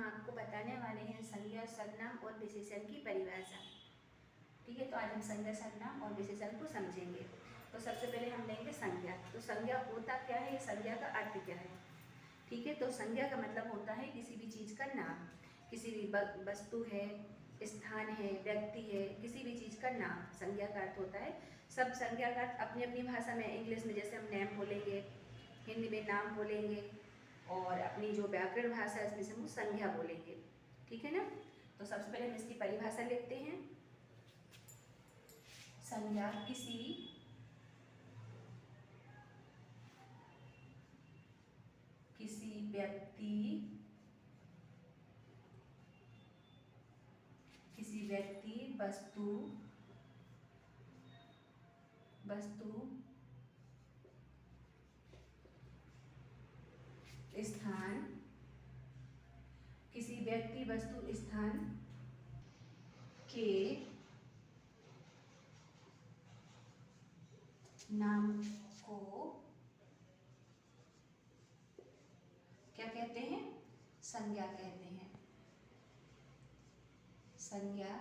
आपको बताने वाले हैं संज्ञा, सर्वनाम और विशेषण की परिभाषा। ठीक है, तो आज हम संज्ञा, सर्वनाम और विशेषण को समझेंगे। तो सबसे पहले हम लेंगे संज्ञा। तो संज्ञा होता क्या है, संज्ञा का अर्थ क्या है। ठीक है, तो संज्ञा का मतलब होता है किसी भी चीज़ का नाम, किसी भी वस्तु है, स्थान है, व्यक्ति है, किसी भी चीज़ का नाम संज्ञा का अर्थ होता है। सब संज्ञा का अर्थ अपनी अपनी भाषा में, इंग्लिश में जैसे हम नेम बोलेंगे, हिंदी में नाम बोलेंगे, और अपनी जो व्याकरण भाषा है इसमें से हम संज्ञा बोलेंगे। ठीक है ना। तो सबसे पहले हम इसकी परिभाषा लिखते हैं। संज्ञा किसी व्यक्ति, वस्तु, स्थान, किसी व्यक्ति, वस्तु, स्थान के नाम को क्या कहते हैं, संज्ञा कहते हैं। संज्ञा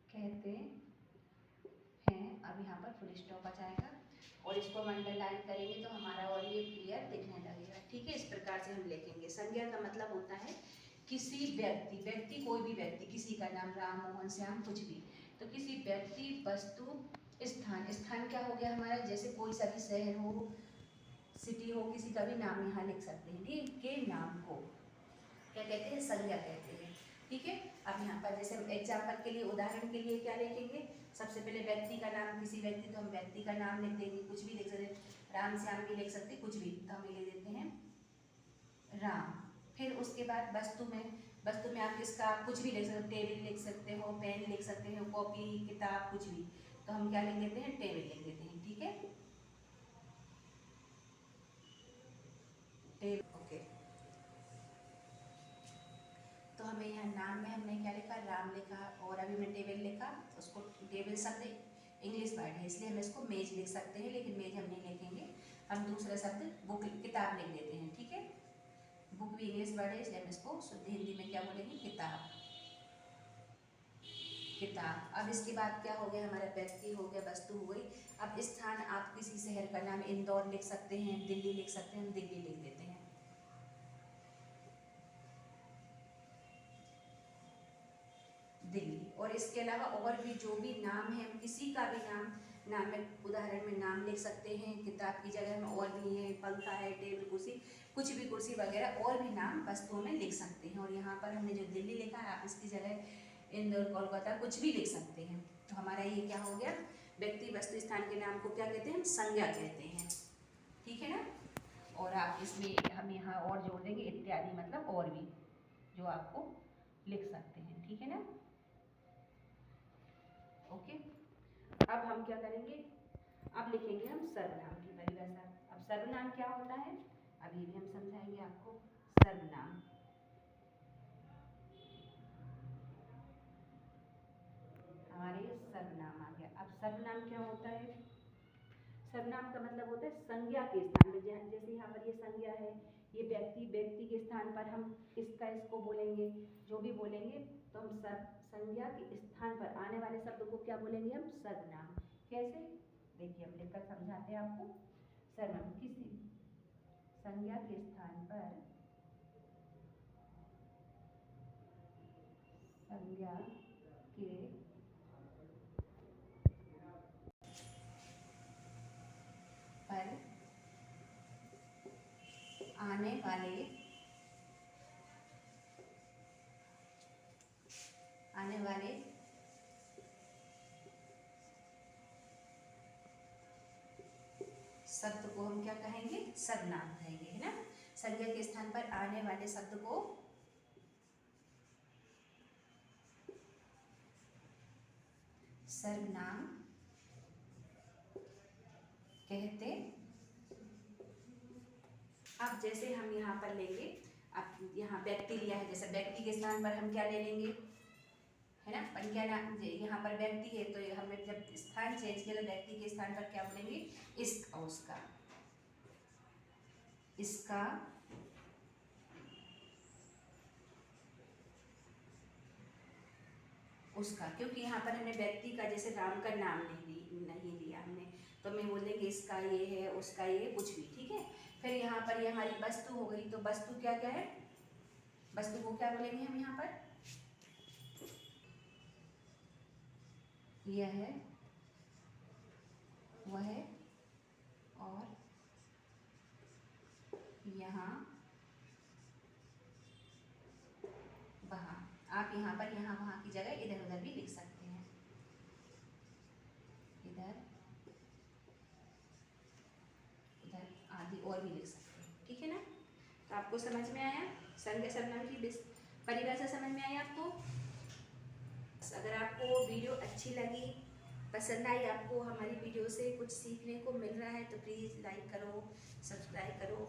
कहते हैं। अब यहाँ पर फुल स्टॉप आ जाएगा और इसको हम अंडरलाइन करेंगे तो हमारा और ये क्लियर दिखने लगेगा। ठीक है, इस प्रकार से हम लिखेंगे। संज्ञा का मतलब होता है किसी व्यक्ति, कोई भी व्यक्ति, किसी का नाम, राम, मोहन, श्याम, कुछ भी, तो किसी व्यक्ति, वस्तु, स्थान क्या हो गया हमारा, जैसे कोई सा भी शहर हो, सिटी हो, किसी का भी नाम यहाँ लिख सकते हैं। ठीक, के नाम को क्या कहते हैं, संज्ञा कहते हैं। ठीक है, अब यहाँ पर जैसे हम एग्जाम्पल के लिए, उदाहरण के लिए क्या लिखेंगे, सबसे पहले व्यक्ति का नाम, किसी व्यक्ति, तो हम व्यक्ति का नाम लिख देंगे, कुछ भी लिख सकते हैं, राम श्याम भी लिख सकते, कुछ भी, तो हम लिख देते हैं राम। फिर उसके बाद वस्तु में आप किसका, कुछ भी लिख सकते हो, टेबल लिख सकते हो, पेन लिख सकते हो, कॉपी, किताब, कुछ भी, तो हम क्या लिख देते हैं, टेबल लिख देते हैं। ठीक है, टेबल। ओके, तो हमें यहाँ नाम में हमने क्या लिखा, राम लिखा, और अभी मैं टेबल लिखा, उसको टेबल शब्द इंग्लिश वर्ड है इसलिए हम इसको मेज लिख सकते हैं, लेकिन मेज हम नहीं लिखेंगे, हम दूसरा शब्द बुक, किताब लिख देते हैं। ठीक है, बुक भी इंग्लिश वर्ड है इसलिए हम इसको शुद्ध हिंदी में क्या बोलेंगे, किताब। अब इसके बाद क्या हो गया, हमारा व्यक्ति हो गया, वस्तु हो गई। अब स्थान, आप किसी शहर का नाम इंदौर लिख सकते हैं, दिल्ली लिख सकते हैं, हम दिल्ली लिख देते हैं। दिल्ली। और इसके अलावा और भी जो भी नाम है, हम किसी का भी नाम में, उदाहरण में नाम लिख सकते हैं, किताब की जगह में और भी है, पंखा है, टेबल, कुर्सी, कुछ भी, कुर्सी वगैरह, और भी नाम वस्तुओं में लिख सकते हैं। और यहाँ पर हमने जो दिल्ली लिखा है, आप इसकी जगह इंदौर, कोलकाता, कुछ भी लिख सकते हैं। तो हमारा ये क्या हो गया, व्यक्ति, वस्तु, स्थान के नाम को क्या कहते हैं, हम संज्ञा कहते हैं। ठीक है ना। और आप इसमें हम यहाँ और जोड़ देंगे इत्यादि, मतलब और भी, जो आपको लिख सकते हैं। ठीक है ना। ओके, अब हम क्या करेंगे, अब लिखेंगे हम सर्वनाम की परिभाषा। अब सर्वनाम क्या होता है, अभी भी हम समझाएंगे आपको। सर्वनाम, हमारे सर्वनाम आ गया। अब सर्वनाम क्या होता है, सर्वनाम का मतलब होता है संज्ञा के स्थान में, जैसे यहाँ पर ये संज्ञा है, ये व्यक्ति के स्थान पर हम इसको बोलेंगे, जो भी बोलेंगे, तो हम संज्ञा के स्थान पर आने वाले शब्द को क्या बोलेंगे, हम सर्वनाम। कैसे, देखिए हम लिखकर समझाते हैं आपको। सर्वनाम किसी संज्ञा के स्थान पर, संज्ञा के पर आने वाले शब्द को हम क्या कहेंगे, सर्वनाम कहेंगे, है ना। संज्ञा के स्थान पर आने वाले शब्द को सर्वनाम कहते। अब जैसे हम यहाँ पर लेंगे, अब यहाँ व्यक्ति लिया है, जैसे व्यक्ति के स्थान पर हम क्या ले लेंगे, है ना, पर क्या नाम, यहाँ पर व्यक्ति है तो हमने जब स्थान चेंज किया तो व्यक्ति के स्थान पर क्या बोलेंगे, इसका, उसका। इसका, उसका, क्योंकि यहाँ पर हमने व्यक्ति का जैसे राम का नाम नहीं लिया हमने, तो मैं बोलेंगे इसका ये है, उसका ये, कुछ भी, ठीक है। फिर यहाँ पर ये हमारी वस्तु हो गई, तो वस्तु क्या क्या है, वस्तु को क्या बोलेंगे हम यहाँ पर, यह है, वह है, और यहाँ, वहाँ। आप यहाँ पर यहाँ वहाँ की जगह इधर उधर भी लिख सकते हैं, इधर उधर आदि और भी लिख सकते हैं, ठीक है ना। तो आपको समझ में आया, संज्ञा सर्वनाम की परिभाषा समझ में आई आपको। अगर आपको वीडियो अच्छी लगी, पसंद आई, आपको हमारी वीडियो से कुछ सीखने को मिल रहा है, तो प्लीज़ लाइक करो, सब्सक्राइब करो।